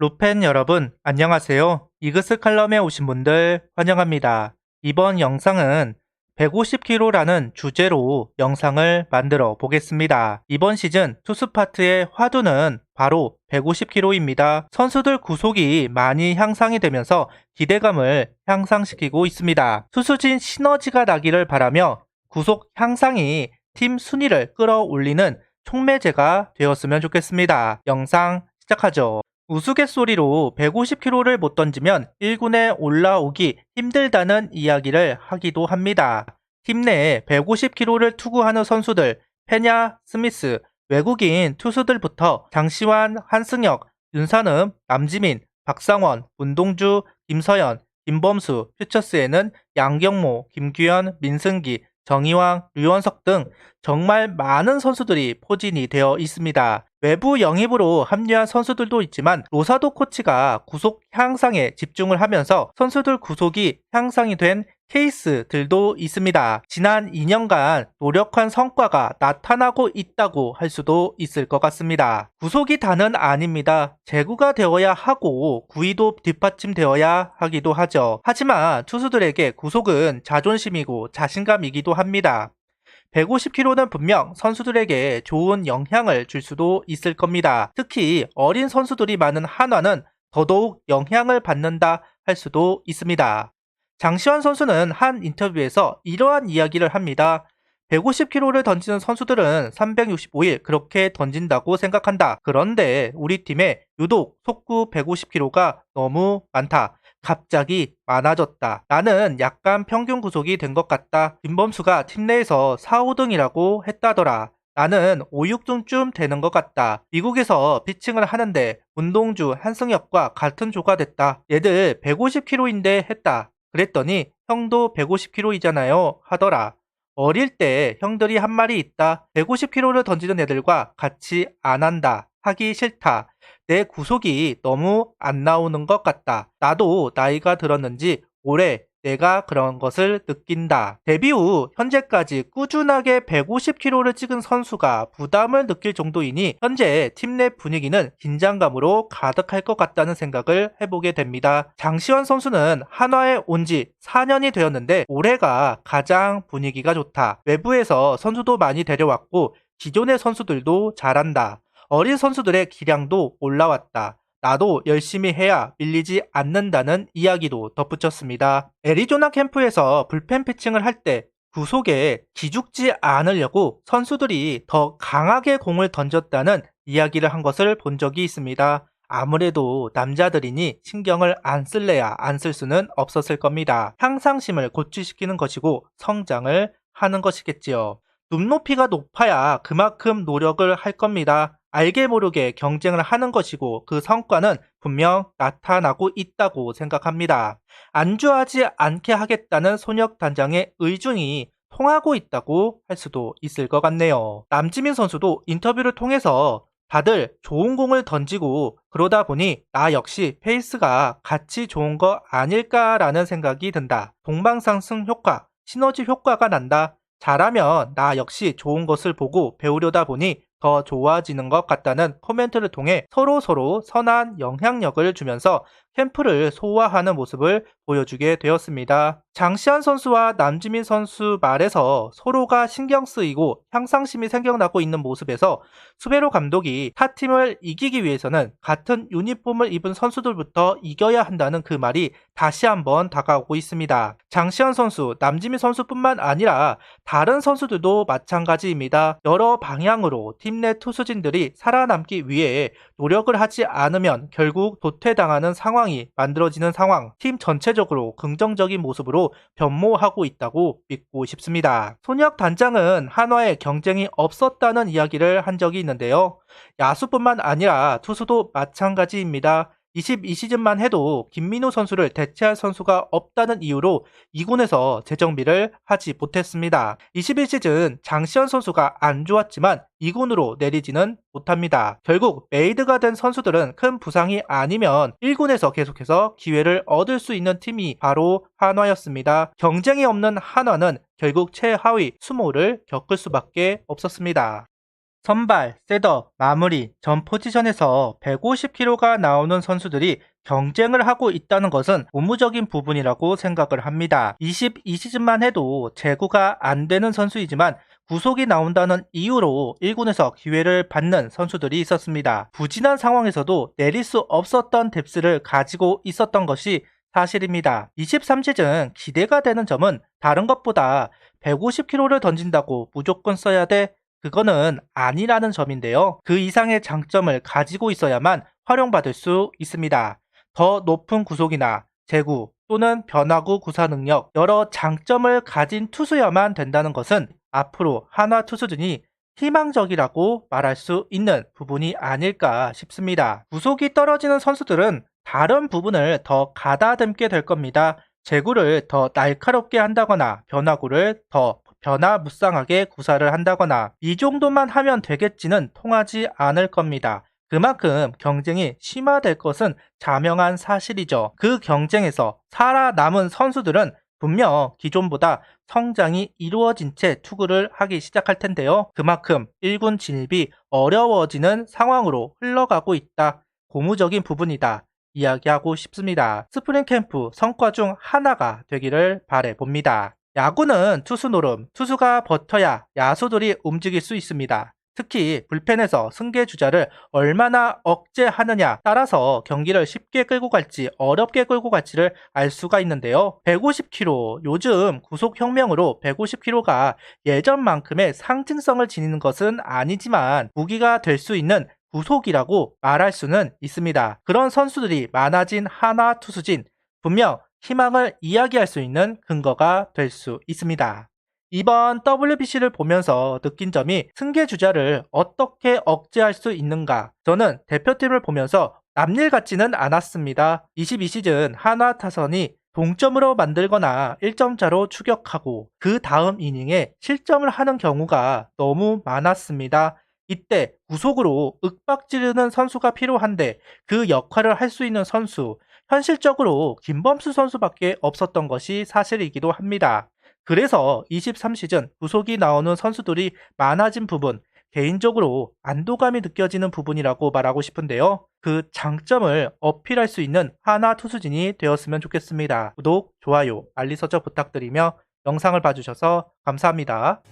로팬 여러분, 안녕하세요. 이그스 칼럼에 오신 분들 환영합니다. 이번 영상은 150kg라는 주제로 영상을 만들어 보겠습니다. 이번 시즌 투수 파트의 화두는 바로 150kg입니다. 선수들 구속이 많이 향상이 되면서 기대감을 향상시키고 있습니다. 투수진 시너지가 나기를 바라며 구속 향상이 팀 순위를 끌어올리는 촉매제가 되었으면 좋겠습니다. 영상 시작하죠. 우스갯소리로 150kg를 못 던지면 1군에 올라오기 힘들다는 이야기를 하기도 합니다. 팀 내에 150kg를 투구하는 선수들, 페냐, 스미스, 외국인 투수들부터 장시환, 한승혁, 윤산음, 남지민, 박상원, 문동주, 김서연, 김범수, 퓨처스에는 양경모, 김규현, 민승기, 정희왕, 류원석 등 정말 많은 선수들이 포진이 되어 있습니다. 외부 영입으로 합류한 선수들도 있지만 로사도 코치가 구속 향상에 집중을 하면서 선수들 구속이 향상이 된 케이스들도 있습니다. 지난 2년간 노력한 성과가 나타나고 있다고 할 수도 있을 것 같습니다. 구속이 다는 아닙니다. 재구가 되어야 하고 구위도 뒷받침되어야 하기도 하죠. 하지만 투수들에게 구속은 자존심이고 자신감이기도 합니다. 150kg는 분명 선수들에게 좋은 영향을 줄 수도 있을 겁니다. 특히 어린 선수들이 많은 한화는 더더욱 영향을 받는다 할 수도 있습니다. 장시환 선수는 한 인터뷰에서 이러한 이야기를 합니다. 150kg를 던지는 선수들은 365일 그렇게 던진다고 생각한다. 그런데 우리 팀에 유독 속구 150kg가 너무 많다. 갑자기 많아졌다. 나는 약간 평균 구속이 된 것 같다. 김범수가 팀 내에서 4, 5등이라고 했다더라. 나는 5, 6등쯤 되는 것 같다. 미국에서 피칭을 하는데 문동주, 한승혁과 같은 조가 됐다. 얘들 150kg인데 했다. 그랬더니 형도 150kg이잖아요 하더라. 어릴 때 형들이 한 말이 있다. 150kg를 던지는 애들과 같이 안 한다. 하기 싫다. 내 구속이 너무 안 나오는 것 같다. 나도 나이가 들었는지 올해 내가 그런 것을 느낀다. 데뷔 후 현재까지 꾸준하게 150kg를 찍은 선수가 부담을 느낄 정도이니 현재 팀 내 분위기는 긴장감으로 가득할 것 같다는 생각을 해보게 됩니다. 장시환 선수는 한화에 온 지 4년이 되었는데 올해가 가장 분위기가 좋다. 외부에서 선수도 많이 데려왔고 기존의 선수들도 잘한다. 어린 선수들의 기량도 올라왔다. 나도 열심히 해야 밀리지 않는다는 이야기도 덧붙였습니다. 애리조나 캠프에서 불펜 피칭을 할 때 구속에 기죽지 않으려고 선수들이 더 강하게 공을 던졌다는 이야기를 한 것을 본 적이 있습니다. 아무래도 남자들이니 신경을 안 쓸래야 안 쓸 수는 없었을 겁니다. 향상심을 고취시키는 것이고 성장을 하는 것이겠지요. 눈높이가 높아야 그만큼 노력을 할 겁니다. 알게 모르게 경쟁을 하는 것이고 그 성과는 분명 나타나고 있다고 생각합니다. 안주하지 않게 하겠다는 손혁 단장의 의중이 통하고 있다고 할 수도 있을 것 같네요. 남지민 선수도 인터뷰를 통해서 다들 좋은 공을 던지고 그러다 보니 나 역시 페이스가 같이 좋은 거 아닐까라는 생각이 든다. 동방상승 효과, 시너지 효과가 난다. 잘하면 나 역시 좋은 것을 보고 배우려다 보니 더 좋아지는 것 같다는 코멘트를 통해 서로 선한 영향력을 주면서 캠프를 소화하는 모습을 보여주게 되었습니다. 장시환 선수와 남지민 선수 말에서 서로가 신경 쓰이고 향상심이 생겨나고 있는 모습에서 수베로 감독이 타 팀을 이기기 위해서는 같은 유니폼을 입은 선수들부터 이겨야 한다는 그 말이 다시 한번 다가오고 있습니다. 장시환 선수, 남지민 선수뿐만 아니라 다른 선수들도 마찬가지입니다. 여러 방향으로 팀 내 투수진들이 살아남기 위해 노력을 하지 않으면 결국 도태당하는 상황이 만들어지는 상황, 팀 전체적으로 긍정적인 모습으로 변모하고 있다고 믿고 싶습니다. 손혁 단장은 한화에 경쟁이 없었다는 이야기를 한 적이 있는데요. 야수뿐만 아니라 투수도 마찬가지입니다. 22시즌만 해도 김민우 선수를 대체할 선수가 없다는 이유로 2군에서 재정비를 하지 못했습니다. 21시즌 장시현 선수가 안 좋았지만 2군으로 내리지는 못합니다. 결국 메이드가 된 선수들은 큰 부상이 아니면 1군에서 계속해서 기회를 얻을 수 있는 팀이 바로 한화였습니다. 경쟁이 없는 한화는 결국 최하위 수모를 겪을 수밖에 없었습니다. 선발, 셋업, 마무리, 전 포지션에서 150kg가 나오는 선수들이 경쟁을 하고 있다는 것은 고무적인 부분이라고 생각을 합니다. 22시즌만 해도 제구가 안 되는 선수이지만 구속이 나온다는 이유로 1군에서 기회를 받는 선수들이 있었습니다. 부진한 상황에서도 내릴 수 없었던 뎁스를 가지고 있었던 것이 사실입니다. 23시즌 기대가 되는 점은 다른 것보다 150kg를 던진다고 무조건 써야 돼? 그거는 아니라는 점인데요. 그 이상의 장점을 가지고 있어야만 활용받을 수 있습니다. 더 높은 구속이나 제구 또는 변화구 구사 능력, 여러 장점을 가진 투수여만 된다는 것은 앞으로 한화 투수진이 희망적이라고 말할 수 있는 부분이 아닐까 싶습니다. 구속이 떨어지는 선수들은 다른 부분을 더 가다듬게 될 겁니다. 제구를 더 날카롭게 한다거나 변화구를 더 변화무쌍하게 구사를 한다거나 이 정도만 하면 되겠지는 통하지 않을 겁니다. 그만큼 경쟁이 심화될 것은 자명한 사실이죠. 그 경쟁에서 살아남은 선수들은 분명 기존보다 성장이 이루어진 채 투구를 하기 시작할 텐데요. 그만큼 1군 진입이 어려워지는 상황으로 흘러가고 있다. 고무적인 부분이다. 이야기하고 싶습니다. 스프링 캠프 성과 중 하나가 되기를 바라봅니다. 야구는 투수 노름, 투수가 버텨야 야수들이 움직일 수 있습니다. 특히 불펜에서 승계 주자를 얼마나 억제하느냐 따라서 경기를 쉽게 끌고 갈지 어렵게 끌고 갈지를 알 수가 있는데요. 150kg, 요즘 구속혁명으로 150kg가 예전만큼의 상징성을 지니는 것은 아니지만 무기가 될 수 있는 구속이라고 말할 수는 있습니다. 그런 선수들이 많아진 하나 투수진, 분명 희망을 이야기할 수 있는 근거가 될 수 있습니다. 이번 WBC를 보면서 느낀 점이 승계 주자를 어떻게 억제할 수 있는가. 저는 대표팀을 보면서 남일 같지는 않았습니다. 22시즌 한화 타선이 동점으로 만들거나 1점 차로 추격하고 그 다음 이닝에 실점을 하는 경우가 너무 많았습니다. 이때 구속으로 윽박지르는 선수가 필요한데 그 역할을 할 수 있는 선수, 현실적으로 김범수 선수밖에 없었던 것이 사실이기도 합니다. 그래서 23시즌 구속이 나오는 선수들이 많아진 부분, 개인적으로 안도감이 느껴지는 부분이라고 말하고 싶은데요. 그 장점을 어필할 수 있는 하나 투수진이 되었으면 좋겠습니다. 구독, 좋아요, 알림 설정 부탁드리며 영상을 봐주셔서 감사합니다.